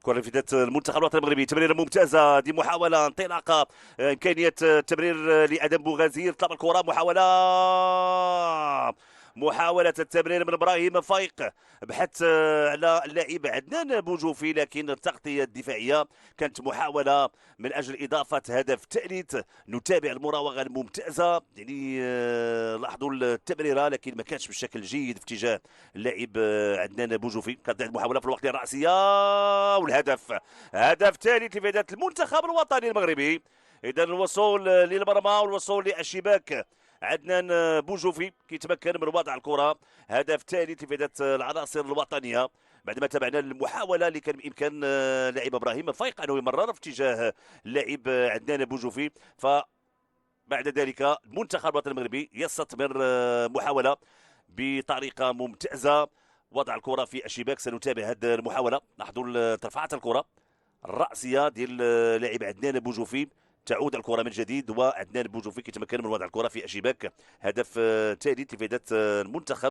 كرة في يد المنتخب الوطني المغربي. تمريرة ممتازة، دي محاولة انطلاقة، إمكانية تمرير لآدم بوغازير. طلب الكرة، محاولة التمرير من ابراهيم فايق بحث على اللاعب عدنان بوجوفي، لكن التغطية الدفاعية كانت محاولة من اجل اضافة هدف ثالث. نتابع المراوغة الممتازة، يعني لاحظوا التمريرة لكن ما كانش بشكل جيد في اتجاه اللاعب عدنان بوجوفي. كانت المحاولة في الوقت الرأسية والهدف، هدف ثالث لفائدة المنتخب الوطني المغربي. اذا الوصول للمرمى والوصول للشباك، عدنان بوجوفي كيتمكن من وضع الكره. هدف ثالث لفائده العناصر الوطنيه بعدما تابعنا المحاوله اللي كان بامكان لاعب ابراهيم فايق انه يمرر في اتجاه اللاعب عدنان بوجوفي. فبعد ذلك المنتخب الوطني المغربي يستثمر محاوله بطريقه ممتازه، وضع الكره في الشباك. سنتابع هذه المحاوله. لاحظوا ترفعت الكره الرأسية ديال لاعب عدنان بوجوفي، تعود الكرة من جديد وعدنان بوجوفي كيتمكن من وضع الكرة في الشباك. هدف ثالث لفائدة المنتخب.